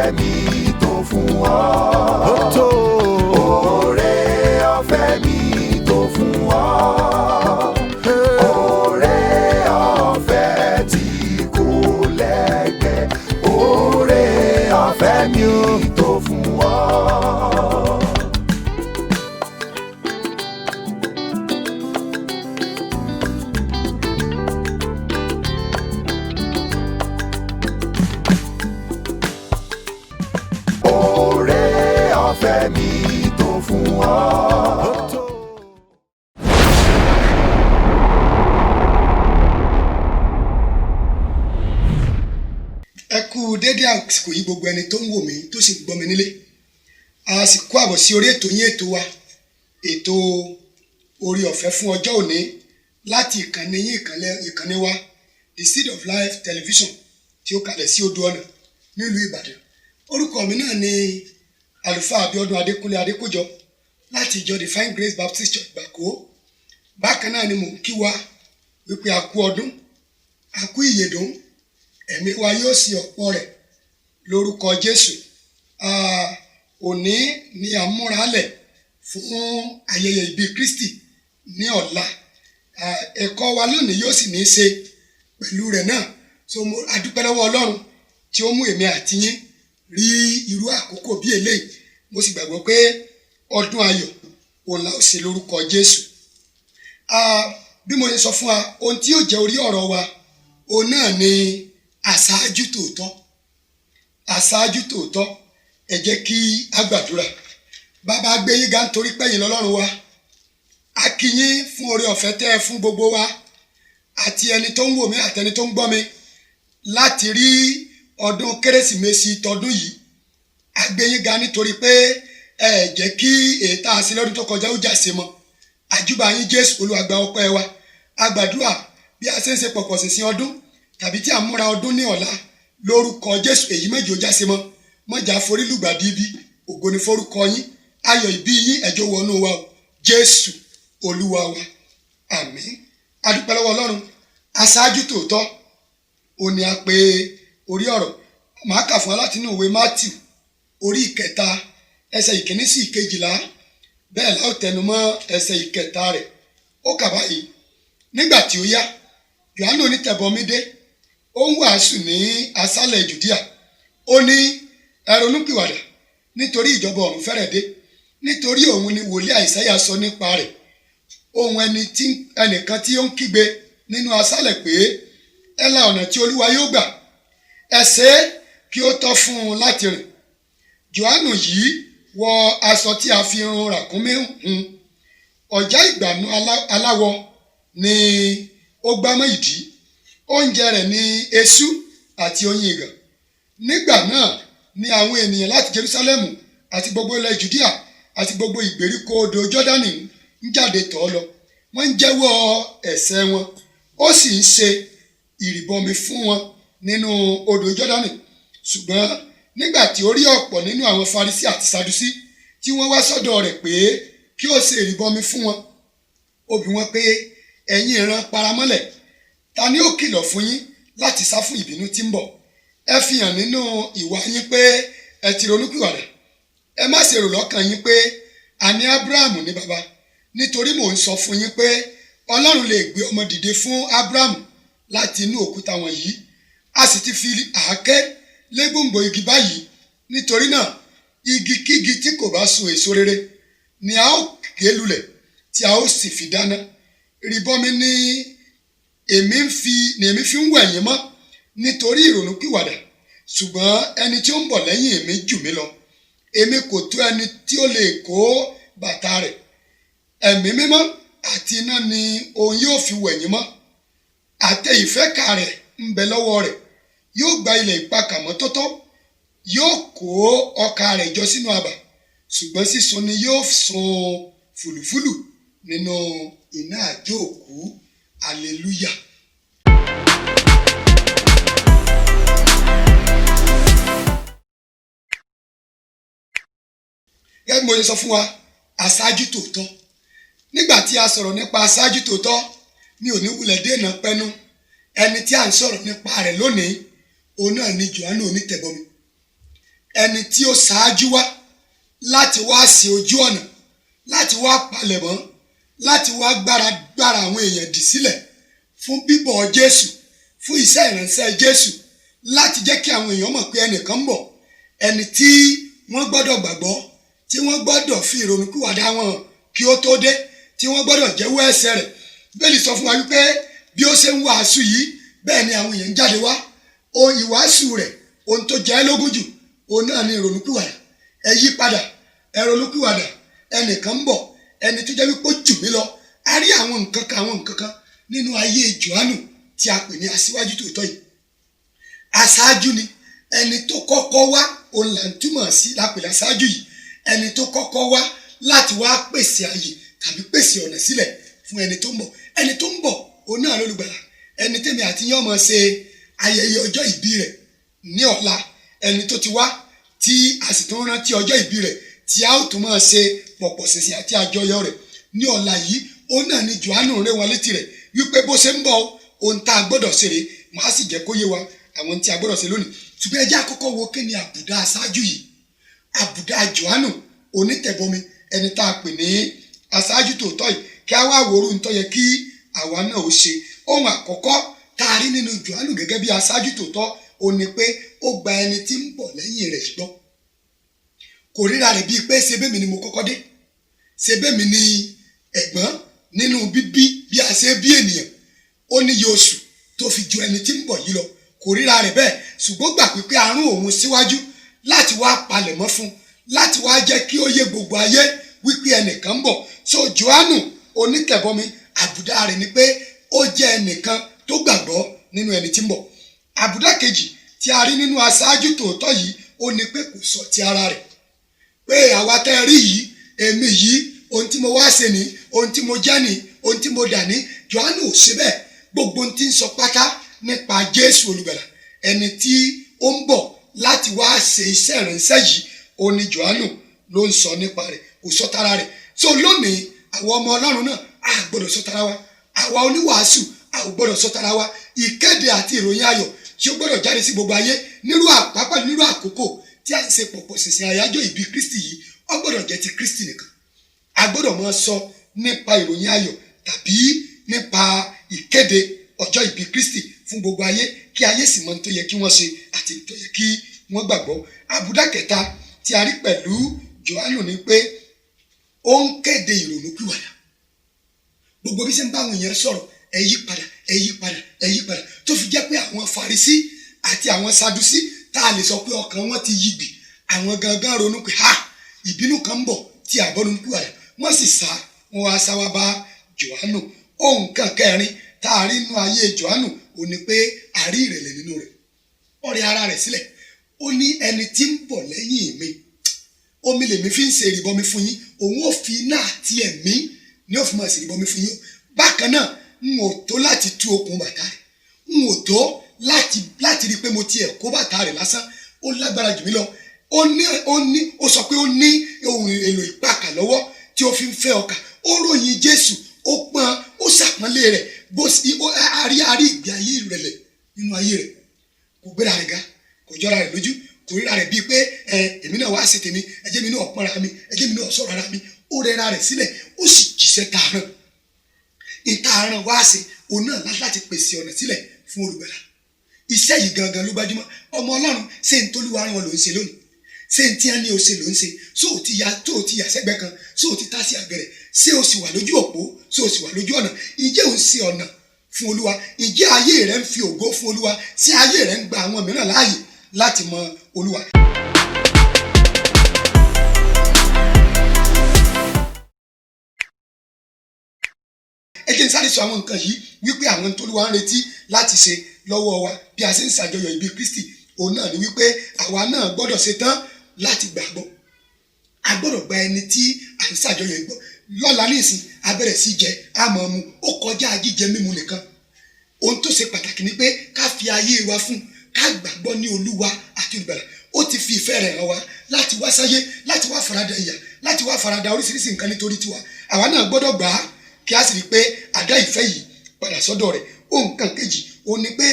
ọ̀fẹ́ mi tó fún ọ. Ó tó. Oore ọ̀fẹ́ mi tó fún ọ. Oore ọ̀fẹ́ tí kò lẹ́gbẹ́. Oore ọ̀fẹ́ mi tó fún ọ. Oore ọ̀fẹ́ mi tó fún ọ. Ẹ kú dédé àsìkò yìí gbogbo ẹni tó ń wò mí tó sì gbọ́ mi nílé. A sì kó àbọ̀ sí orí ètò yín ètò wa, ètò orí ọ̀fẹ́ fún ọjọ́ òní láti ìkànnì yín ìkànnì wa The Seed of Life Television tí ó kalẹ̀ sí Odò Ọ̀nà nílùú Ìbàdàn. Orúkọ mi náà ni àlùfáà Abíọ́dún Adékúnlé Adékójọ láti ìjọ Divine Grace Baptist Church Bàkó. Bákan náà ni mò ń kí wa wípé a kú ọdún, a kú ìyèdún, ẹ̀mí wa yóò sì ọ̀pọ̀ rẹ̀ lórúkọ Jésù. Òní ni à ń múra lẹ̀ fún ayẹyẹ ìbí Kristi ní ọ̀la. Ẹ̀kọ́ wa lónìí yóò sì ní í ṣe pẹ̀lú rẹ̀ náà. So a dúpẹ́ lọ́wọ́ Ọlọ́run tí ó mú èmi àti yín rí irú àkókò bí eléyìí. Mo sì gbàgbọ́ pé ọdún ayọ̀ òun la ó ṣe lórúkọ Jésù. Bí mo ṣe sọ fún wa, ohun tí yóò jẹ́ orí ọ̀rọ̀ wa òun náà ni aṣáájú tòótọ́. Aṣáájú tòótọ́. Ẹ jẹ́ kí a gbàdúrà. Bàbá gbé yín ga nítorí pé ẹ̀yin lọ́lọ́run wa. A kí yín fún oore ọ̀fẹ́ tẹ́ ẹ fún gbogbo wa àti ẹni tó ń wò mí àti ẹni tó ń gbọ́ mi láti rí ọdún kérésìmesì tọdún yìí. A gbé yín ga nítorí pé ẹ jẹ́ kí èyí tá a ṣe lọ́dún tó kọjá ó jà sí mọ́. Àjúbà yín Jésù, Olúwa gba ọpẹ́ wa. A gbàdúrà bí a ṣe ń ṣe pọ̀pọ̀ ṣìnṣìn ọdún tàbí tí a múra ọdún ní ọ̀la lórúkọ Jésù, èyí méjì ó já sí mọ́. Mọ́jà forí lùgbàdì ibi, ògo ni forúkọ yín. Ayọ̀ ìbí yín ẹjọ́ wọnú wa o. Jésù Olúwa wa. Àmín. A dúpẹ́ lọ́wọ́ Ọlọ́run. Aṣáájú tòótọ́ òun ni a pè orí ọ̀rọ̀. Màá kà fún wa láti inú ìwé Mátíù orí 3 ẹsẹ̀ 1 sí 12. Bẹ́ẹ̀ la ó tẹnu mọ́ ẹsẹ̀ 3 rẹ̀. Ó kà báyìí. Nígbà tí ó yá, Jòhánù onítẹ̀bọmi dé. Ó ń wàásù ní aṣálẹ̀ Jùdíà. Ó ní, ẹ ronúpìwàdà nítorí ìjọba ọ̀run fẹ́rẹ̀ dé. Nítorí òun ni wòlíì Àìsáyà sọ nípa rẹ̀. Ohùn ẹnìkan tí ó ń kígbe nínú aṣálẹ̀ pé, ẹ la ọ̀nà tí Olúwa yóò gbà, ẹ ṣe é kí ó tọ́ fún un láti rìn. Jòhánù yìí wọ aṣọ tí a fi irun ràkúnmí hun. Ọ̀já ìgbànú aláwọ̀ ni ó gbámọ́ ìdí. Oúnjẹ rẹ̀ ni eṣú àti oyin ìgàn. Nígbà náà ni àwọn ènìyàn láti Jerúsálẹ́mù àti gbogbo ilẹ̀ Jùdíà àti gbogbo ìgbèríko odò Jọ́dánì ń jáde tọ̀ ọ́ lọ. Wọ́n ń jẹ́wọ́ ẹ̀ṣẹ̀ wọn, ó sì ń ṣe ìrìbọmi fún wọn nínú odò Jọ́dánì. Ṣùgbọ́n nígbà tí ó rí ọ̀pọ̀ nínú àwọn Farisí àti Sadusí tí wọ́n wá sọ́dọ̀ rẹ̀ pé kí ó ṣe ìrìbọmi fún wọn, ó bi wọ́n pé, ẹ̀yin ìran paramọ́lẹ̀, ta ni ó kìlọ̀ fún yín láti sá fún ìbínú tí ń bọ̀? Ẹ fi hàn nínú ìwà yín pé ẹ ti ronúpìwàdà. Ẹ má ṣe rò lọ́kàn yín pé a ní Ábúráhámù ní baba, nítorí mò ń sọ fún yín pé Ọlọ́run lè gbé ọmọ dìde fún Ábúráhámù láti inú òkúta wọ̀nyí. A sì ti fi àáké lé gbòǹgbò igi báyìí. Nítorí náà, igi kígi tí kò bá so èso rere ni a ó gé lulẹ̀ tí a ó sì fi dáná. Ìrìbọmi ni èmi fi ń wẹ̀ yín mọ́ nítorí ìrònúpìwàdà. Ṣùgbọ́n ẹni tí ó ń bọ̀ lẹ́yìn èmi jù mí lọ. Èmi kò tó ẹni tí ó lè kó bàtà rẹ̀. Ẹ̀mí mímọ́ àti iná ni òun yóò fi wẹ̀ yín mọ́. Àtẹ ìfẹ́kà rẹ̀ ń bẹ lọ́wọ́ rẹ̀. Yóò gba ilẹ̀ ìpakàmọ́ tótó. Yóò kó ọkà rẹ̀ jọ sínú abà. Ṣùgbọ́n sísun ni yóò sun fùlùfùlù nínú iná àjò òkú. Hallelujah. Gẹ́gẹ́ bí mo ṣe sọ fún wa, aṣáájú tòótọ́. Nígbà tí a sọ̀rọ̀ nípa aṣáájú tòótọ́, mi ò ní wulẹ̀ dènà pẹ́nu. Ẹni tí a ń sọ̀rọ̀ nípa rẹ̀ lónìí, òun náà ni Jòhánù onítẹ̀bọmi. ẹni tí ó ṣáájú wá láti wá sí ojú ọ̀nà, láti wá palẹ̀mọ́, láti wá gbára àwọn èèyàn dì sílẹ̀ fún bíbọ̀ Jésù, fún iṣẹ́ ìránṣẹ́ Jésù, láti jẹ́ kí àwọn èèyàn mọ̀ pé ẹnìkan ń bọ̀, ẹni tí wọ́n gbọ́dọ̀ gbàgbọ́, tí wọ́n gbọ́dọ̀ fi ìrònúpìwàdà wọn kí ó tó dé, tí wọ́n gbọ́dọ̀ jẹ́wọ́ ẹ̀ṣẹ̀ rẹ̀. Bíbélì sọ fún wa wípé bí ó ṣe ń wàásù yìí, bẹ́ẹ̀ ni àwọn èèyàn ń jáde wá. Ohun ìwàásù rẹ̀, ohun tó jẹ́ lógún jù, òun náà ni ìrònúpìwàdà. Ẹ yí padà, ẹ ronúpìwàdà, ẹnìkan ń bọ̀, ẹni tó jẹ́ wípé ó jù mí lọ. A rí àwọn nǹkan kan nínú ayé Jòhánù tí a pè ní aṣíwájú tòótọ́ yìí. Aṣáájú ni, ẹni tó kọ́kọ́ wá, òun là ń túmọ̀ sí lápèlé aṣáájú yìí. Ẹni tó kọ́kọ́ wá láti wá pèsè ààyè tàbí pèsè ọ̀nà sílẹ̀ fún ẹni tó ń bọ̀. Ẹni tó ń bọ̀, òun náà lólùgbàlà. Ẹni tèmi àti yín ọmọ ṣe ayẹyẹ ọjọ́ ìbí rẹ̀ ní ọ̀la. Ẹni tó ti wá tí a sì tún rántí ọjọ́ ìbí rẹ̀ tí a ó tún máa ṣe pọ̀pọ̀ ṣìnṣìn àti àjọyọ̀ rẹ̀ ní ọ̀la yìí. Òun náà ni Jòhánù rán wọn létí rẹ̀ wípé bó ṣe ń bọ̀, ohun tá a gbọ́dọ̀ ṣe rèé. Màá sì jẹ́ kó yé wa àwọn tí a gbọ́dọ̀ ṣe lónìí. Ṣùgbọ́n ẹ jẹ́ àkọ́kọ́ wo kí ni àbùdá aṣáájú yìí. Àbùdá Jòhánù onítẹ̀bọmi, ẹni tá a pè ní aṣáájú tòótọ́ yìí, kí a wá wòrú ń tó yẹ kí àwa náà ó ṣe. Ohun àkọ́kọ́ tá a rí nínú Jòhánù gẹ́gẹ́ bí aṣáájú tòótọ́, ó ní pé ó gba ẹni tí ń bọ̀ lẹ́yìn rẹ̀ gbọ́. Kò ríra rẹ̀ bíi pé ṣe bẹ́ẹ̀ mi ni mo kọ́kọ́ dé, ṣe bẹ́ẹ̀ mi ni ẹ̀gbọ́n nínú bíbí bí a ṣe bí ènìyàn. Ó níye oṣù tó fi ju ẹni tí ń bọ̀ yìí lọ. Kò ríra rẹ̀ bẹ́ẹ̀, ṣùgbọ́n gbà pé a rán òun síwájú láti wá palẹ̀mọ́ fún, láti wá jẹ́ kí ó yé gbogbo ayé wípé ẹnìkan ń bọ̀. So Jòhánù onítẹ̀bọmi, àbùdá rẹ̀ ni pé ó jẹ́ ẹnìkan tó gbàgbọ́ nínú ẹni tí ń bọ̀. Àbùdá kejì tí a rí nínú aṣáájú tòótọ́ yìí, ó ní pé kò sọ ti ara rẹ̀. Pé àwa tẹ́ rí yìí, èmi yìí, ohun tí mo wá ṣe ni, ohun tí mo jẹ́ ni, ohun tí mo dà ní. Jòhánù ò ṣe bẹ́ẹ̀. Gbogbo ohun tí ń sọ pátá nípa Jésù olùgbàlà, ẹni tí ó ń bọ̀ láti wá ṣe iṣẹ́ ìránṣẹ́ yìí, ó ní Jòhánù ló ń sọ nípa rẹ̀, kò sọ tara rẹ̀. So lónìí, àwọn ọmọ Ọlọ́run náà a gbọ́dọ̀ sọ tara wa. Àwa oníwàásù a ò gbọ́dọ̀ sọ tara wa. Ìkéde àti ìròyìn ayọ̀ tí ó gbọ́dọ̀ jáde sí gbogbo ayé nírú àkókò tí a ń ṣe pọ̀pọ̀ ṣìnṣìn àyájọ́ ìbí Kristi yìí, ó gbọ́dọ̀ jẹ́ ti Kristi nìkan. A gbọ́dọ̀ máa sọ nípa ìròyìn ayọ̀ tàbí nípa ìkéde ọjọ́ ìbí Kristi fún gbogbo ayé, kí ayé sì mọ tó yẹ kí wọ́n ṣe àti tó yẹ kí wọ́n gbàgbọ́. Àbùdá kẹta tí a rí pẹ̀lú Jòhánù ni pé ó ń kéde ìrònúpìwàdà. Gbogbo bí ṣe ń bá àwọn èèyàn sọ̀rọ̀, ẹ yí padà, ẹ yí padà, ẹ yí padà, tó fi jẹ́ pé àwọn Farisí àti àwọn Sadusí tá a lè sọ pé ọkàn wọn ti yí gbì, àwọn gangan ronú pé ìbínú kan ń bọ̀ tí àbọ̀rúnpìwàdà. Wọ́n sì sá, wọn wá sá wá bá Jòhánù. Ohun kan kẹrin tá a rí nínú ayé Jòhánù, ó ní pé a rí ìrẹ̀lẹ̀ nínú rẹ̀. Ó rẹ ara rẹ̀ sílẹ̀. Ó ní ẹni tí ń bọ̀ lẹ́yìn mi, omi lèmi fi ń ṣe ìrìbọmi fún yín, òun ò fi iná àti ẹ̀mí ní ó fi máa ṣe ìrìbọmi fún yín. Bákan náà, n ò tó láti tú okùn bàtà rẹ̀, n ò tó láti rí i pé mo tiẹ̀ kó bàtà rẹ̀ lásán. Ó lágbára jù mí lọ. Ó sọ pé ó ní ohun èlò ìpakà lọ́wọ́ tí ó fi ń fẹ́ ọkà. Ó ròyìn Jésù, ó pọ́n, ó ṣàpọ́nlé rẹ̀, àrí ìgbé ayé ìrẹ̀lẹ̀ nínú ayé rẹ̀. Kò gbéra rẹ̀ ga, kò jọra rẹ̀ lójú, kò ríra rẹ̀ bíi pé èmi náà wá ṣe tèmi, ẹ jẹ́ mi náà pọ́nra mi, ẹ jẹ́ mi náà sọ̀rọ̀ ara mi. Ó rẹra rẹ̀ sílẹ̀, ó sì jíṣẹ́ tààràn. Ìtààràn wá ṣe òun náà láti pèsè ọ̀nà sílẹ̀ fún olùgbàlà. Iṣẹ́ yìí gangan ló gbajúmọ̀. Ọmọ Ọlọ́run, ṣé n tólúwa rán wọn ló ń ṣe lónìí? Ṣé n tí a ní o ṣe ló ń ṣe? Ṣé o ti yà sẹ́gbẹ́ kan? Ṣé o ti tá sí àgẹ̀rẹ̀? Ṣé o sì wà lójú òpó? Ṣé o sì wà lójú ọ̀nà? Ǹjẹ́ o ń ṣe ọ̀nà fún Olúwa? Ǹjẹ́ ayé rẹ̀ ń fi ògo fún Olúwa? Ṣé ayé rẹ̀ ń gba àwọn mìíràn láàyè láti mọ Olúwa? Ẹ jẹ́ n sáré sọ àwọn nǹkan yìí wípé àwọn tó Olúwa ń retí láti ṣe lọ́wọ́ wa bí a ṣe ń ṣàjọyọ̀ ìbí Kristi. Òun náà ni wípé àwa náà gbọ́dọ̀ ṣe tán láti gbàgbọ́. A gbọ́dọ̀ gba ẹni tí à ń ṣàjọyọ̀ ìgbọ́. Lọ́la nísìn a bẹ̀rẹ̀ sí jẹ, a máa mu, ó kọjá jíjẹ mímu nìkan. Ohun tó ṣe pàtàkì ni pé ká fi ayé wa fún, ká gbàgbọ́ ní Olúwa àti olùgbàlà. Ó ti fi ìfẹ́ rẹ̀ hàn wá láti wá sáyé, láti wá farada ìyà, láti wá farada oríṣiríṣi nǹkan nítorí tiwa. Àwa náà gbọ́dọ̀ gbà á kí a sì rí pé a dá ìfẹ́ yìí padà sọ́dọ̀ rẹ̀. Ohun kan kejì, ó ní pé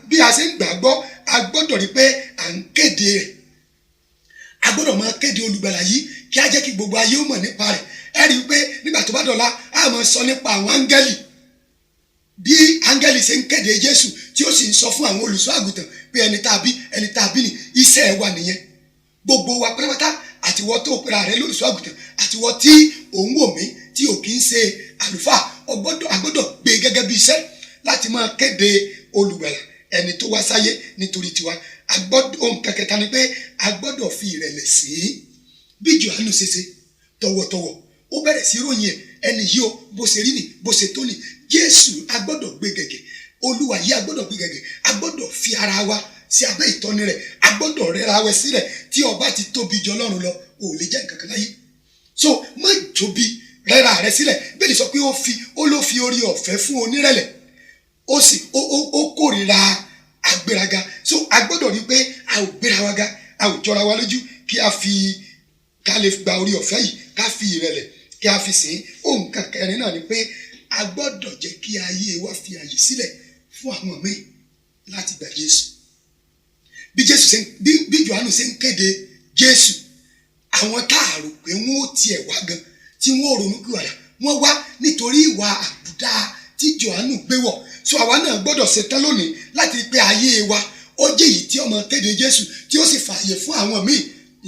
bí a ṣe ń gbàgbọ́, a gbọ́dọ̀ rí pé à ń kéde rẹ̀. a gbọ́dọ̀ máa kéde olùgbàlà yìí kí á jẹ́ kí gbogbo ayé ó mọ̀ nípa rẹ̀. ẹ rí i pé nígbà tó bá dọ̀la a máa sọ nípa àwọn áńgẹ́lì, bí áńgẹ́lì ṣe ń kéde Jésù tí ó sì ń sọ fún àwọn olùṣọ́ àgùntàn pé ẹni tá a bí ni. iṣẹ́ ẹ̀ wà nìyẹn. gbogbo wa pátápátá, àtiwọ́ tó pera rẹ̀ lólùṣọ́ àgùntàn, àtiwọ́ tí òun wò mí tí ò kì í ṣe àlùfáà, a gbọ́dọ̀ gbé gẹ́gẹ́ bí iṣẹ́ láti máa kéde olùgbàlà, ẹni tó wá sáyé nítorí tiwa. ohun kẹkẹta ni pé a gbọ́dọ̀ fi ìrẹ̀lẹ̀ sí i. bí Jòhánù ṣe ṣe tọ̀wọ̀tọ̀wọ̀, ó bẹ̀rẹ̀ sí ròyìn ẹni yìí o, bó ṣe rí ni, bó ṣe tó ni. Jésù a gbọ́dọ̀ gbé gẹ̀gẹ̀, Olúwa yìí a gbọ́dọ̀ gbé gẹ̀gẹ̀, a gbọ́dọ̀ fi ara wa sí abẹ́ ìtọ́ni rẹ̀, a gbọ́dọ̀ rẹra wẹ sílẹ̀. tí ọba ti tóbi jọ Ọlọ́run lọ, ò lè jẹ́ nǹkan kan láyé. so má jóbi, rẹra rẹ sílẹ̀. bẹ́ẹ̀ sọ pé ó ló fi orí ọ̀fẹ́ fún onírẹ̀lẹ̀, ó kórìíra agbéraga. so a gbọ́dọ̀ rí pé a ò gbéra wa ga, a ò jọra wa lójú, ká lè gba orí ọ̀fẹ́ yìí, ká fi ìrẹ̀lẹ̀ kí a fi sìn. ohun kẹrin náà ni pé a gbọ́dọ̀ jẹ́ kí ayé wa fi àyè sílẹ̀ fún àwọn míì láti gba Jésù. bí Jòhánù ṣe ń kéde Jésù, àwọn tá a rò pé wọ́n ó tiẹ̀ wá gan, tí wọ́n ò ronú kúrò, wọ́n wá nítorí ìwà àbùdá tí Jòhánù gbé wọ̀. so àwa náà gbọ́dọ̀ ṣetán lónìí láti rí pé ayé wa ó jẹ́ èyí tí ó máa kéde Jésù, tí ó sì fààyè fún àwọn míì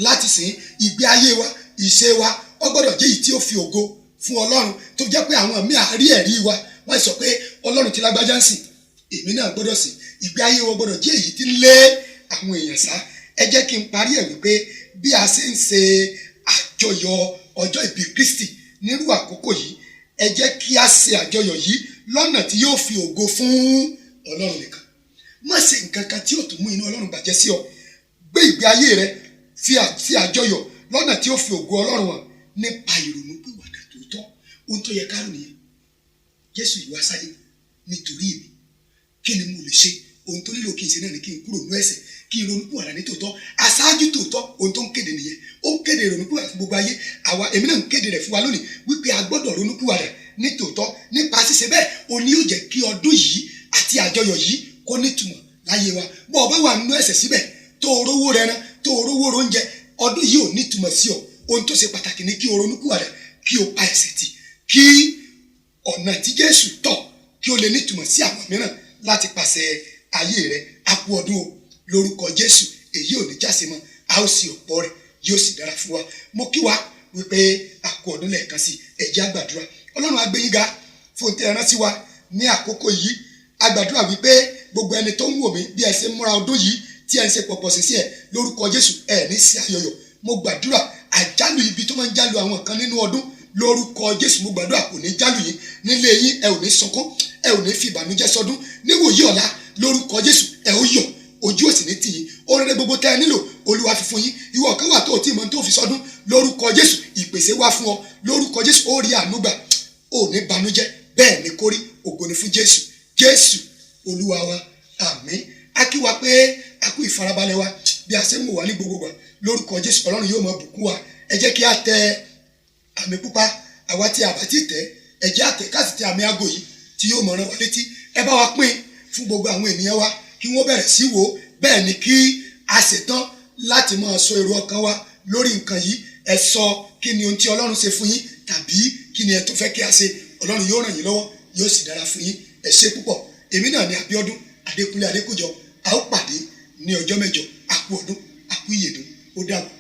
láti sìn. ìgbé ayé wa, ìṣe wa, ó gbọ́dọ̀ jẹ́ èyí tí ó fi ògo fún Ọlọ́run, tó jẹ́ pé àwọn míì àárí ẹ̀rí wa, wọ́n sọ pé Ọlọ́run tí lágbájá ń sìn, èmi náà gbọ́dọ̀ sìn. ìgbé ayé wa gbọ́dọ̀ jẹ́ èyí tí ń lé àwọn èèyàn sá. ẹ jẹ́ kí n parí ẹ̀ wípé bí a ṣe ń ṣe àjọyọ̀ ọjọ́ ìbí Kristi nírú àkókò yìí, ẹ jẹ́ kí a ṣe àjọyọ̀ yìí lọ́nà tí yóò fi ògo fún Ọlọ́run nìkan. má ṣe nǹkan kan tí yóò tún mú inú Ọlọ́run bàjẹ́ sí ọ. gbé ìgbé ayé rẹ fi àjọyọ̀ lọ́nà tí yóò fi ògo Ọlọ́run hàn nípa ìrònú pìwàdà tòótọ́. ohun tó yẹ ká rò nìyẹn. Jésù yìí wá sáyé nítorí mi, kí ni mo lè ṣe? ohun tó nílò kí n ṣe náà ni kí n kúrò nínú ẹ̀ṣẹ̀, kí n ronú pìwàdà ní tòótọ́. aṣáájú tòótọ́, ohun tó ń kéde nìyẹn. ó ń kéde ìrònú pìwàdà fún gbogbo ayé. èmi náà ń kéde rẹ̀ fún wa lónìí wípé a gbọ́dọ̀ ronú pìwàdà ní tòótọ́. nípa ṣíṣe bẹ́ẹ̀, òní yóò jẹ́ kí ọdún yìí àti àjọyọ̀ yìí kó nítumọ̀ láyé wa. bọ́ ọ bá wà nínú ẹ̀ṣẹ̀ síbẹ̀, tó o rówó rẹran, tó o rówó róúnjẹ, ọdún yìí ò nítumọ̀ sí ọ. ohun tó ṣe pàtàkì ni kí o ronú pìwàdà, kí o pa ẹ̀ṣẹ̀ tì, kí ọ̀nà tí Jésù tọ̀ kí o lè nítumọ̀ sí àwọn mìíràn láti pàṣẹ ayé rẹ. a kú ọdún o, lórúkọ Jésù. èyí ò ní jáse mọ́, a ó sì ọ̀pọ̀ rẹ̀, yóò sì dára fún wa. mo kí wa wípé a kú ọdún lẹ́ẹ̀kan sí. ẹ jẹ́ á gbàdúrà. Ọlọ́run á gbé yín ga fún tẹ́ ẹ rán sí wa ní àkókò yìí. a gbàdúrà wípé gbogbo ẹni tó ń wò mí bí ẹ ṣe múra ọdún yìí, tí ẹ ń ṣe pọ̀pọ̀ sí ẹ, lórúkọ Jésù ẹ ní sí ayọ̀yọ̀. mo gbàdúrà àjálù ibi tó máa ń jálù àwọn kan nínú ọdún, lórúkọ Jésù mo gbàdúrà kò ní jálù yín nílé yín. ẹ ò ní sunkún, ẹ ò ní fi ìbànújẹ́ sọdún. níwòyí ọ̀la, lórúkọ Jésù ẹ ó yọ̀, ojú òsì ní tì yín. oore gbogbo tẹ́ ẹ nílò Olúwa fi fún yín. ìwọ kan wà tó ò tí ì mọ̀ tó fi sọdún, lórúkọ Jésù ìpèsè wá fún ọ. lórúkọ Jésù ó rí àánú gbà, ò ní banújẹ́. bẹ́ẹ̀ ni kórí. ògo ni fún Jésù. Jésù Olúwa wa, àmín. a kí wa pé a kú ìfarabalẹ̀ wa bí a ṣe ń wò wá ní gbogbo gbà. lórúkọ Jésù Ọlọ́run yóò máa bùkún wa. ẹ jẹ́ kí a tẹ àmì pupa, àwa tí a bá ti tẹ̀, ẹ jẹ́ àtẹ̀ ká sì tẹ àmì aago yìí tí yóò mọ̀ rán wa létí. ẹ bá wa pín fún gbogbo àwọn ènìyàn wa kí wọ́n bẹ̀rẹ̀ sí wò. bẹ́ẹ̀ ni kí a ṣetán láti máa sọ èrò ọkàn wa lórí nǹkan yìí. ẹ sọ kí ni ohun tí Ọlọ́run ṣe fún yín, tàbí kí ni ẹ tó fẹ́ kí a ṣe. Ọlọ́run yóò ràn yín lọ́wọ́, yóò sì dára fún yín. ẹ ṣé púpọ̀. èmi náà ni Abíọ́dún Adékúnlé Adékújọ. a ó pàdé ní ọjọ́ mẹ́jọ. a kú ọdún, a kú ìyèdún. ó dàbọ̀.